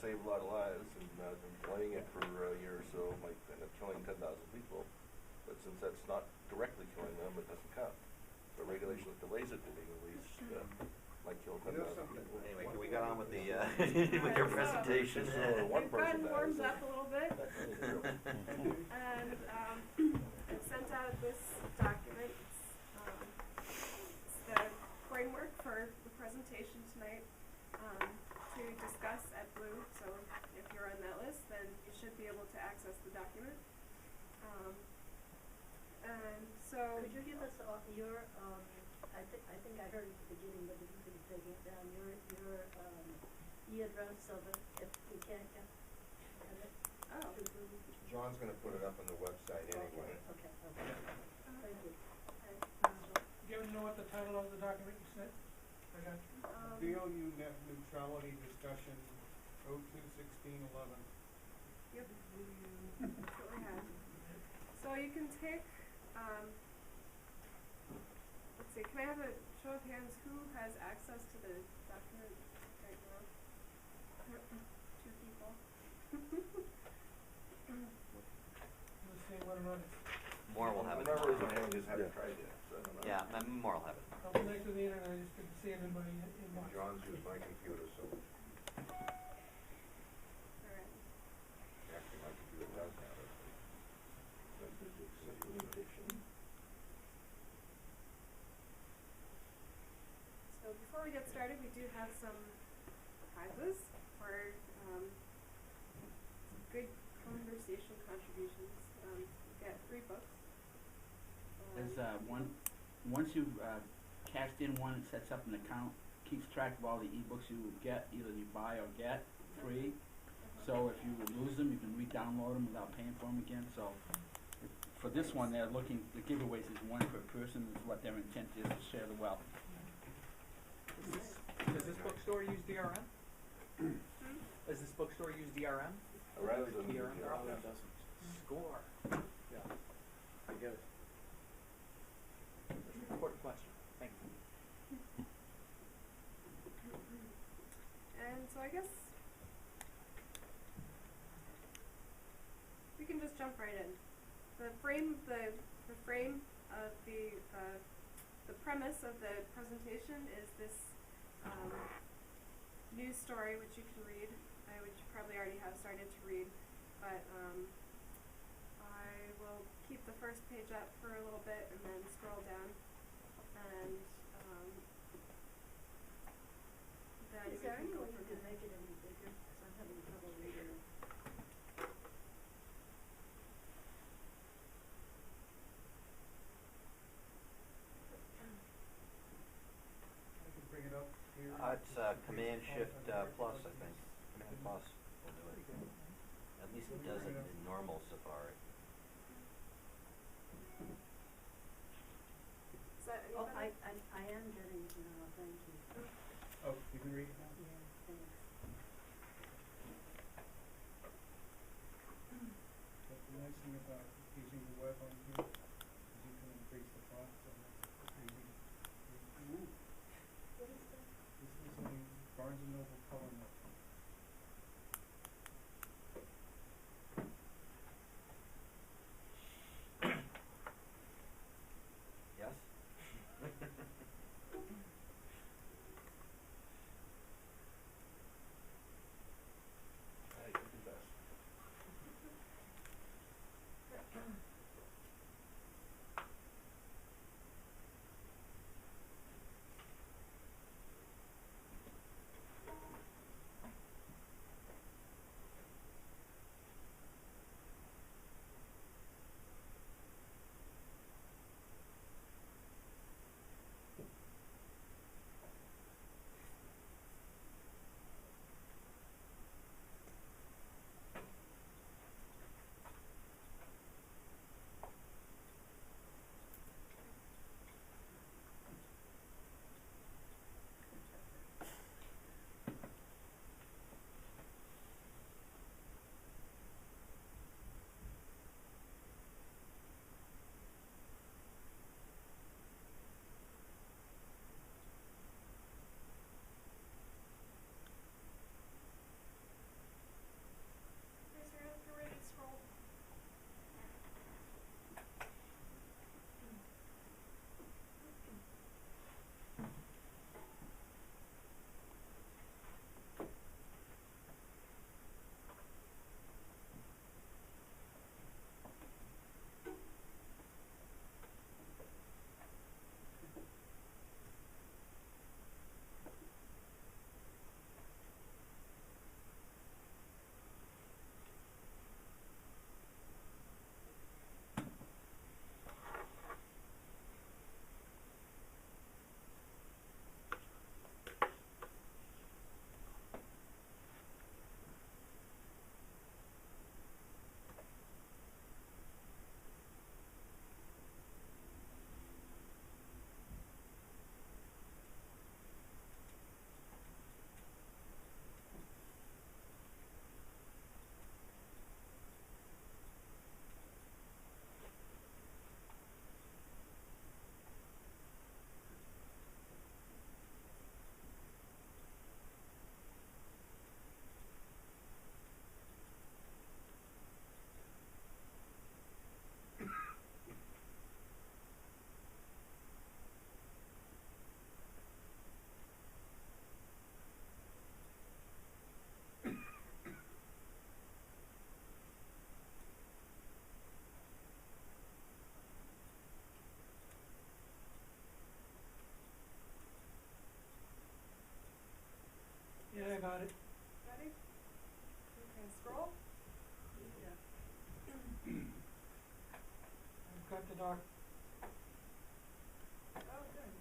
save a lot of lives, and playing it for a year or so might end up killing 10,000 people. But since that's not directly killing them, it doesn't count. So regulation that delays it being released might kill 10,000 people. Anyway, we got on with the with your presentation. One We've person gotten warmed dies. up a little bit, and I've sent out this document. It's the framework for the presentation tonight to discuss at BLU. So if you're on that list, then you should be able to access the document. And so, could you give us your I think I heard it at the beginning, but if you could take it down, your e-address so that if we can't get it. oh, John's going to put it up on the website anyway. Okay. Thank you. Do you know what the title of the document you sent? I got you. BLU Net Neutrality Discussion 02-16-11. Yep. That's what we have. So you can take, let's see, can I have a show of hands who has access to the document right now? 2 people. Let's see what or not. More will have it. Whoever is on hand just haven't tried yet, so I don't know. Yeah, more will have it. I'll connect to the internet. I just didn't see anybody in my. John's used my computer, so Alright. actually my computer does have it. So before we get started, we do have some prizes for good conversation contributions. You get 3 books. There's once you've cashed in one, it sets up an account, keeps track of all the ebooks you get, either you buy or get free. So if you lose them, you can re-download them without paying for them again. So for this one, they're looking, the giveaways is 1 per person, is what their intent is to share the wealth. Does this bookstore use DRM? Does this bookstore use DRM? Rather than DRM? yeah. Score. Yeah. I get it. That's an important question. Thank you. And so I guess we can just jump right in. The frame of the premise of the presentation is this news story, which you can read, which you probably already have started to read, but I will keep the first page up for a little bit and then scroll down, and then Is we there can any go way you from can there. make it any bigger? Because I'm having trouble reading it. I can bring it up here. It's Command Shift Plus, I think. Command Plus will do it. At least it does it in normal Safari. Is that Oh, anybody? I am getting it now, thank you. Oh, you can read it now? Yeah, thanks. But the nice thing about using the web on here is you can increase the font so it's easy. What is that? This is a Barnes & Noble color note. Yes? got the doc. Oh, good.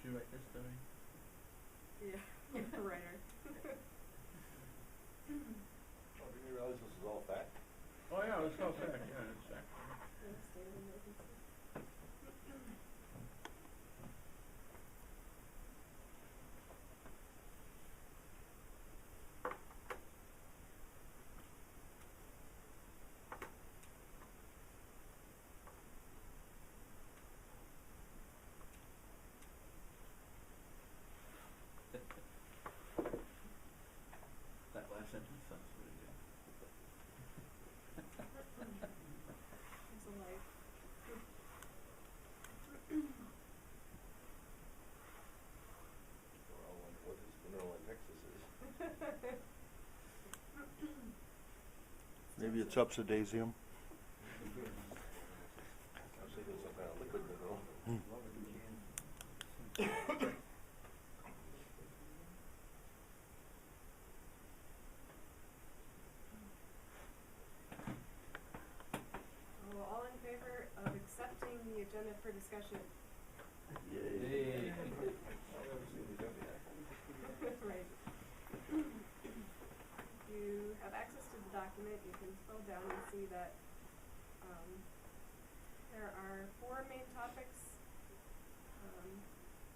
Did you write this story? Yeah, writer. Oh, didn't you realize this is all fact? Oh, yeah, let's go back, yeah, exactly. State of emergency. That last sentence sounds really good. There's a life. We're all wondering what this vanilla Nexus is. Maybe it's upsidasium. I was thinking some kind of liquid mineral. All in favor of accepting the agenda for discussion? Yay. I've never seen these empty. Right. You have access to the document. You can scroll down and see that there are 4 main topics.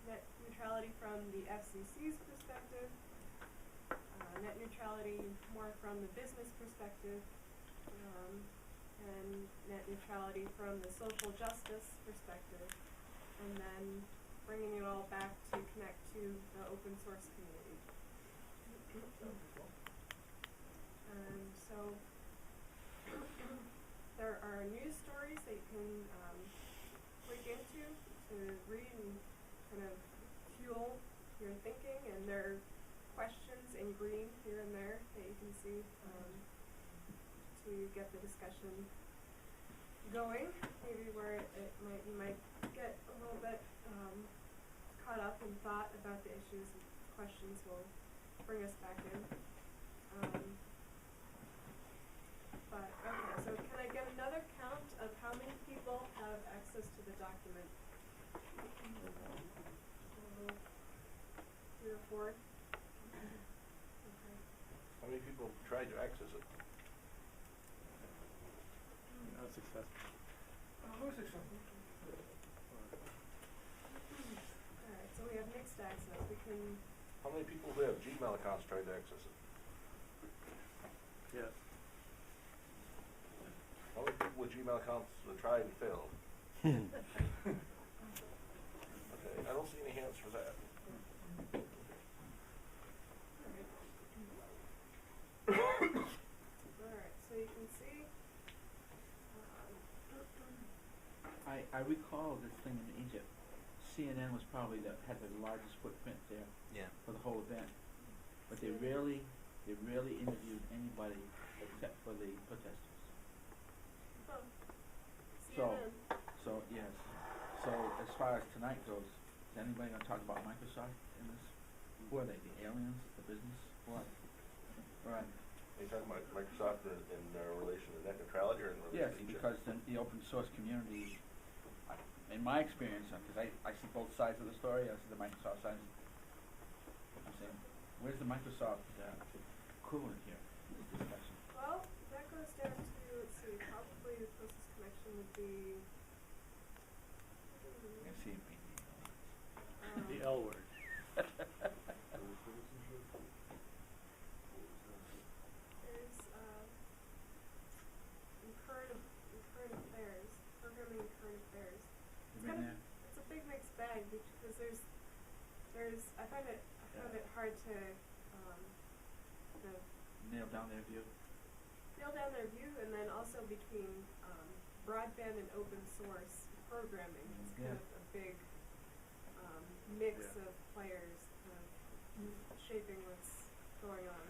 Net neutrality from the FCC's perspective, net neutrality more from the business perspective, and net neutrality from the social justice perspective, and then bringing it all back to connect to the open source community. And so there are news stories that you can click into to read and kind of fuel your thinking, and there are questions in green here and there that you can see to get the discussion going. Maybe where you might get a little bit caught up in thought about the issues. Questions will bring us back in. But okay, so can I get another count of how many people have access to the document? 3 or 4? Okay. How many people tried to access it? Not successful. Who's accepting? Alright, so we have mixed access. We can, How many people who have Gmail accounts tried to access it? Yes. How many people with Gmail accounts tried and failed? Okay, I don't see any hands for that. alright, so you can see, I recall this thing in Egypt. CNN was probably had the largest footprint there Yeah. for the whole event. But they rarely interviewed anybody except for the protesters. oh, So, CNN. yes. So as far as tonight goes, is anybody gonna talk about Microsoft in this? Who are they, the aliens, the business, what? Right. Are you talking about Microsoft in relation to net neutrality or in relation Yes, to Egypt? because the open source community, in my experience, because I see both sides of the story, I see the Microsoft side. I'm saying, where's the Microsoft equivalent here in this discussion? Well, that goes down to, let's see, probably the closest connection would be, I see it being The L word. there's, in current affairs, programming and current decide because I found it hard to Nail down their view. nail down their view, and then also between broadband and open source programming. It's kind of a big mix of players shaping what's going on.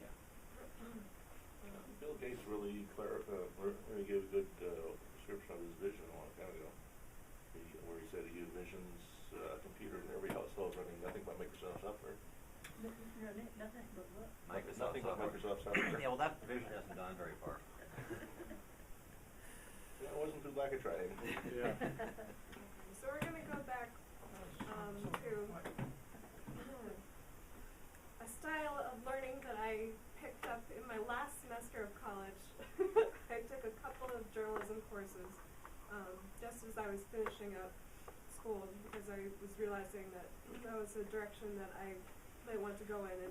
Yeah. Bill Gates really gave a good description of his vision a long time ago, where he said he envisions a computer in every household running nothing but Microsoft software. Nothing but what? Microsoft Nothing but software. Microsoft software. Yeah, well, that vision hasn't gone very far. Yeah, it wasn't too black a try. Yeah. So we're going to go back to a style of learning that I picked up in my last semester of college. I took a couple of journalism courses just as I was finishing up school because I was realizing that that was a direction that I might want to go in.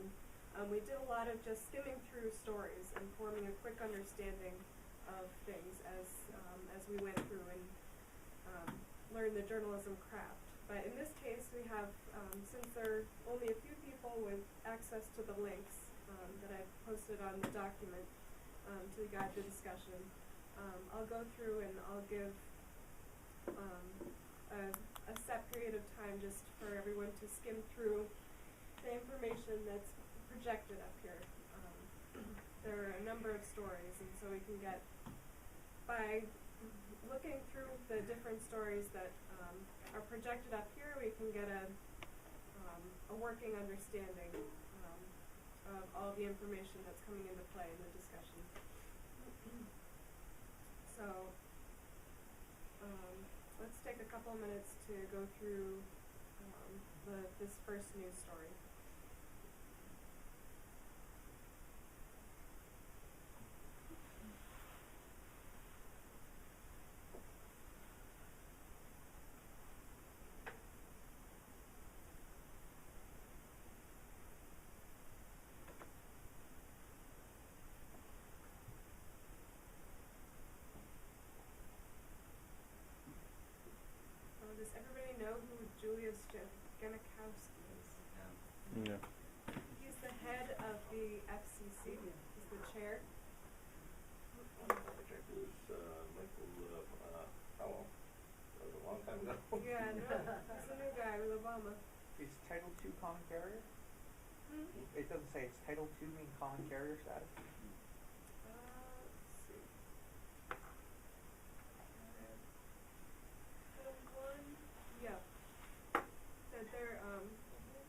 And we did a lot of just skimming through stories and forming a quick understanding of things as we went through and learned the journalism craft. But in this case, we have, since there are only a few people with access to the links that I've posted on the document to guide the discussion, I'll go through and I'll give a set period of time just for everyone to skim through the information that's projected up here. There are a number of stories, and so we can get, by looking through the different stories that are projected up here, we can get a working understanding of all the information that's coming into play in the discussion. So let's take a couple minutes to go through this first news story. Does everybody know who Julius Genachowski is? Yeah. Yeah. He's the head of the FCC. He's the chair. Project is Michael Powell. That was a long time ago. Yeah, no, he's a new guy with Obama. Is Title II common carrier? Hmm? It doesn't say, it's Title II mean common carrier status?